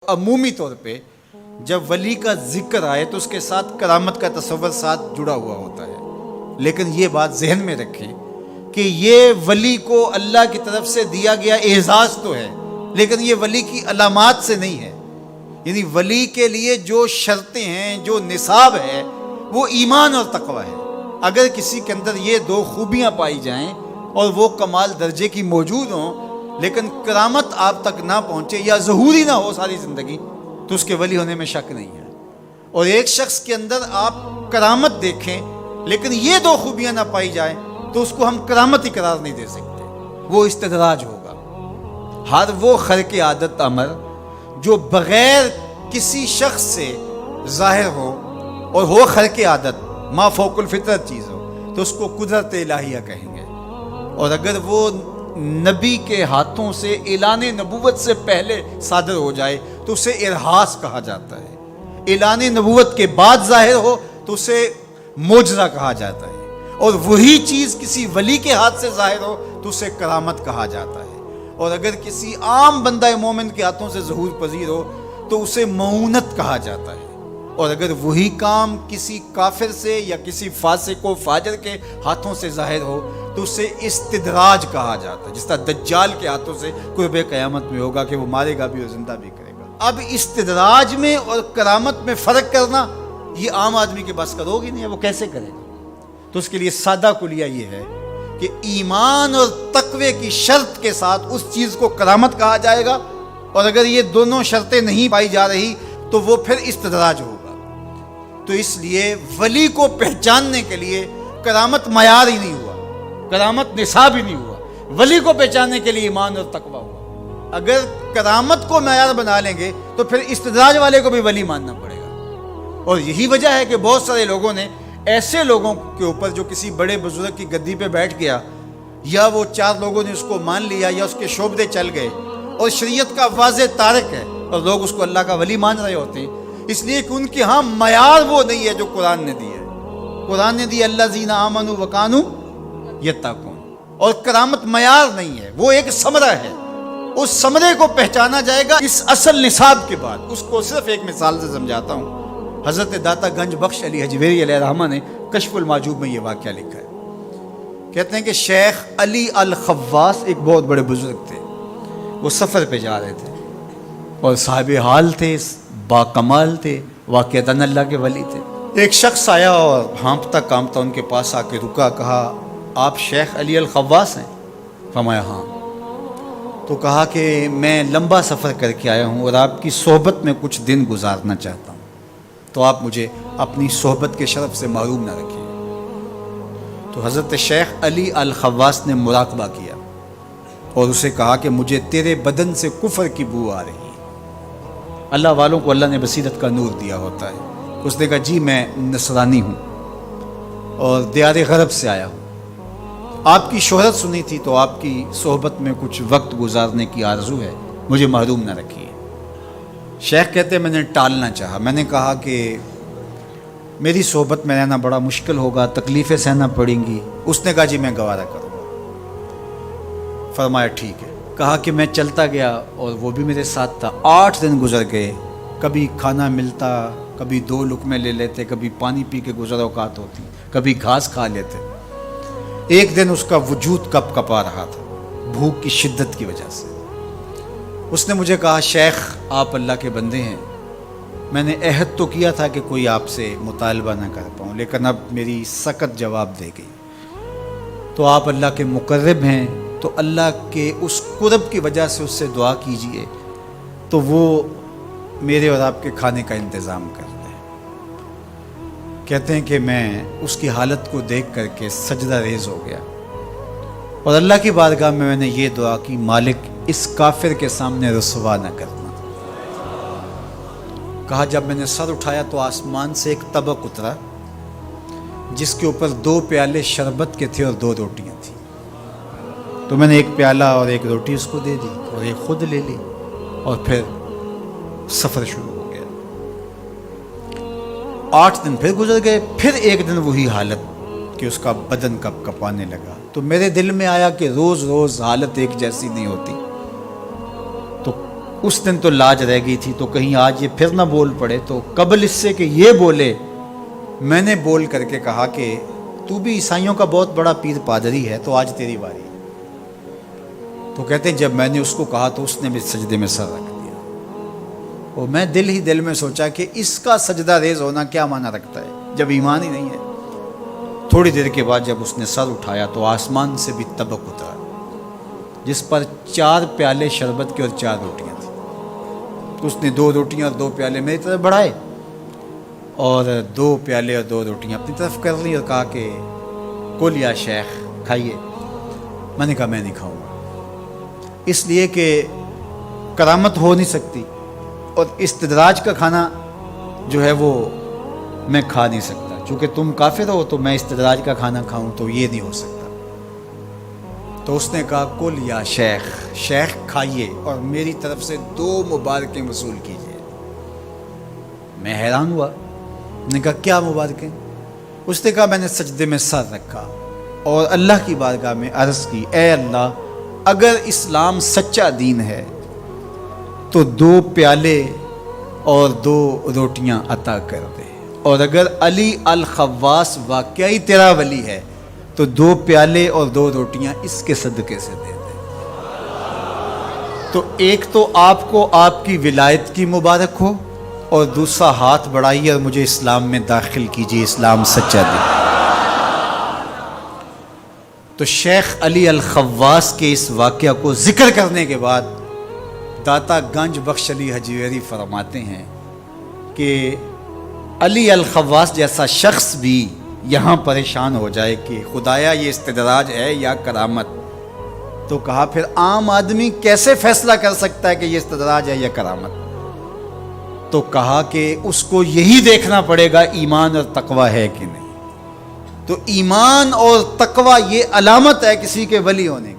عمومی طور پہ جب ولی کا ذکر آئے تو اس کے ساتھ کرامت کا تصور ساتھ جڑا ہوا ہوتا ہے، لیکن یہ بات ذہن میں رکھیں کہ یہ ولی کو اللہ کی طرف سے دیا گیا اعزاز تو ہے، لیکن یہ ولی کی علامات سے نہیں ہے۔ یعنی ولی کے لیے جو شرطیں ہیں، جو نصاب ہے، وہ ایمان اور تقوی ہے۔ اگر کسی کے اندر یہ دو خوبیاں پائی جائیں اور وہ کمال درجے کی موجود ہوں، لیکن کرامت آپ تک نہ پہنچے یا ظہوری نہ ہو ساری زندگی، تو اس کے ولی ہونے میں شک نہیں ہے۔ اور ایک شخص کے اندر آپ کرامت دیکھیں لیکن یہ دو خوبیاں نہ پائی جائیں تو اس کو ہم کرامت ہی قرار نہیں دے سکتے، وہ استدراج ہوگا۔ ہر وہ خرق عادت امر جو بغیر کسی شخص سے ظاہر ہو اور ہو خرق عادت، ما فوق الفطرت چیز ہو، تو اس کو قدرت الہیہ کہیں گے۔ اور اگر وہ نبی کے ہاتھوں سے اعلان نبوت سے پہلے صادر ہو جائے تو اسے ارہاس کہا جاتا ہے، اعلان نبوت کے بعد ظاہر ہو تو اسے معجزہ کہا جاتا ہے، اور وہی چیز کسی ولی کے ہاتھ سے ظاہر ہو تو اسے کرامت کہا جاتا ہے، اور اگر کسی عام بندہ مومن کے ہاتھوں سے ظہور پذیر ہو تو اسے معونت کہا جاتا ہے، اور اگر وہی کام کسی کافر سے یا کسی فاسق و فاجر کے ہاتھوں سے ظاہر ہو تو اسے استدراج کہا جاتا ہے، جس طرح دجال کے ہاتھوں سے قرب قیامت میں ہوگا کہ وہ مارے گا بھی اور زندہ بھی کرے گا۔ اب استدراج میں اور کرامت میں فرق کرنا یہ عام آدمی کے بس کا روگ ہی نہیں ہے، وہ کیسے کرے گا؟ تو اس کے لیے سادہ کلیہ یہ ہے کہ ایمان اور تقوی کی شرط کے ساتھ اس چیز کو کرامت کہا جائے گا، اور اگر یہ دونوں شرطیں نہیں پائی جا رہی تو وہ پھر استدراج ہوگا۔ تو اس لیے ولی کو پہچاننے کے لیے کرامت معیار ہی نہیں ہوا، کرامت نصاب ہی نہیں ہوا، ولی کو پہچاننے کے لیے ایمان اور تقوی ہوا۔ اگر کرامت کو معیار بنا لیں گے تو پھر استدراج والے کو بھی ولی ماننا پڑے گا۔ اور یہی وجہ ہے کہ بہت سارے لوگوں نے ایسے لوگوں کے اوپر جو کسی بڑے بزرگ کی گدی پہ بیٹھ گیا، یا وہ چار لوگوں نے اس کو مان لیا یا اس کے شعبے چل گئے اور شریعت کا واضح تارک ہے، اور لوگ اس کو اللہ کا ولی مان رہے ہوتے ہیں، اس لیے کہ ان کے ہاں معیار وہ نہیں ہے جو قرآن نے دی ہے۔ قرآن نے دی الذین آمنوا وکانوا یتقون، اور کرامت معیار نہیں ہے، وہ ایک ثمرہ ہے۔ اس ثمرے کو پہچانا جائے گا اس اصل نصاب کے بعد۔ اس کو صرف ایک مثال سے سمجھاتا ہوں۔ حضرت داتا گنج بخش علی حجویری علیہ الرحمہ نے کشف المعجوب میں یہ واقعہ لکھا ہے۔ کہتے ہیں کہ شیخ علی الخواص ایک بہت بڑے بزرگ تھے، وہ سفر پہ جا رہے تھے اور صاحب حال تھے، با کمال تھے، واقعتاً اللہ کے ولی تھے۔ ایک شخص آیا اور ہانپتا کانپتا ان کے پاس آ کے رکا، کہا آپ شیخ علی الخواص ہیں؟ فرمایا ہاں۔ تو کہا کہ میں لمبا سفر کر کے آیا ہوں اور آپ کی صحبت میں کچھ دن گزارنا چاہتا ہوں، تو آپ مجھے اپنی صحبت کے شرف سے محروم نہ رکھیے۔ تو حضرت شیخ علی الخواص نے مراقبہ کیا اور اسے کہا کہ مجھے تیرے بدن سے کفر کی بو آ رہی ہے۔ اللہ والوں کو اللہ نے بصیرت کا نور دیا ہوتا ہے۔ اس نے کہا جی میں نصرانی ہوں اور دیار غرب سے آیا ہوں، آپ کی شہرت سنی تھی تو آپ کی صحبت میں کچھ وقت گزارنے کی آرزو ہے، مجھے محروم نہ رکھیے۔ شیخ کہتے ہیں میں نے ٹالنا چاہا، میں نے کہا کہ میری صحبت میں رہنا بڑا مشکل ہوگا، تکلیفیں سہنا پڑیں گی۔ اس نے کہا جی میں گوارا کروں گا۔ فرمایا ٹھیک ہے۔ کہا کہ میں چلتا گیا اور وہ بھی میرے ساتھ تھا۔ 8 دن گزر گئے، کبھی کھانا ملتا، کبھی 2 لقمے لے لیتے، کبھی پانی پی کے گزر اوقات ہوتی، کبھی گھاس کھا لیتے۔ ایک دن اس کا وجود کپ کپا رہا تھا بھوک کی شدت کی وجہ سے۔ اس نے مجھے کہا شیخ آپ اللہ کے بندے ہیں، میں نے عہد تو کیا تھا کہ کوئی آپ سے مطالبہ نہ کر پاؤں، لیکن اب میری سخت جواب دے گئی، تو آپ اللہ کے مقرب ہیں، تو اللہ کے اس قرب کی وجہ سے اس سے دعا کیجئے تو وہ میرے اور آپ کے کھانے کا انتظام کر دے۔ کہتے ہیں کہ میں اس کی حالت کو دیکھ کر کے سجدہ ریز ہو گیا اور اللہ کی بارگاہ میں نے یہ دعا کی مالک اس کافر کے سامنے رسوا نہ کرنا۔ کہا جب میں نے سر اٹھایا تو آسمان سے ایک طبق اترا جس کے اوپر 2 پیالے شربت کے تھے اور 2 روٹیاں تھیں، تو میں نے ایک پیالہ اور ایک روٹی اس کو دے دی اور ایک خود لے لی اور پھر سفر شروع ہو گیا۔ 8 دن پھر گزر گئے، پھر ایک دن وہی حالت کہ اس کا بدن کپ کپانے لگا، تو میرے دل میں آیا کہ روز روز حالت ایک جیسی نہیں ہوتی، تو اس دن تو لاج رہ گئی تھی، تو کہیں آج یہ پھر نہ بول پڑے، تو قبل اس سے کہ یہ بولے میں نے بول کر کے کہا کہ تو بھی عیسائیوں کا بہت بڑا پیر پادری ہے، تو آج تیری باری ہے۔ تو کہتے ہیں جب میں نے اس کو کہا تو اس نے بھی سجدے میں سر رکھ دیا، اور میں دل ہی دل میں سوچا کہ اس کا سجدہ ریز ہونا کیا معنی رکھتا ہے جب ایمان ہی نہیں ہے۔ تھوڑی دیر کے بعد جب اس نے سر اٹھایا تو آسمان سے بھی طبق اترا، جس پر 4 پیالے شربت کے اور 4 روٹیاں تھیں۔ تو اس نے 2 روٹیاں اور 2 پیالے میری طرف بڑھائے، اور 2 پیالے اور 2 روٹیاں اپنی طرف کر لی، اور کہا کہ کل یا شیخ کھائیے۔ میں نے کہا میں نہیں کھاؤں گا، اس لیے کہ کرامت ہو نہیں سکتی، اور استدراج کا کھانا جو ہے وہ میں کھا نہیں سکتا، چونکہ تم کافر ہو تو میں استدراج کا کھانا کھاؤں تو یہ نہیں ہو سکتا۔ تو اس نے کہا کل یا شیخ، شیخ کھائیے اور میری طرف سے 2 مبارکیں وصول کیجیے۔ میں حیران ہوا، نے کہا کیا مبارکیں؟ اس نے کہا میں نے سجدے میں سر رکھا اور اللہ کی بارگاہ میں عرض کی، اے اللہ اگر اسلام سچا دین ہے تو 2 پیالے اور 2 روٹیاں عطا کر دے، اور اگر علی الخواص واقعی تیرا ولی ہے تو 2 پیالے اور 2 روٹیاں اس کے صدقے سے دے دے۔ تو ایک تو آپ کو آپ کی ولایت کی مبارک ہو، اور دوسرا ہاتھ بڑھائیے اور مجھے اسلام میں داخل کیجیے، اسلام سچا دین۔ تو شیخ علی الخواص کے اس واقعہ کو ذکر کرنے کے بعد داتا گنج بخش علی حجویری فرماتے ہیں کہ علی الخواص جیسا شخص بھی یہاں پریشان ہو جائے کہ خدایا یہ استدراج ہے یا کرامت، تو کہا پھر عام آدمی کیسے فیصلہ کر سکتا ہے کہ یہ استدراج ہے یا کرامت؟ تو کہا کہ اس کو یہی دیکھنا پڑے گا ایمان اور تقوی ہے کہ نہیں۔ تو ایمان اور تقوی یہ علامت ہے کسی کے ولی ہونے کی۔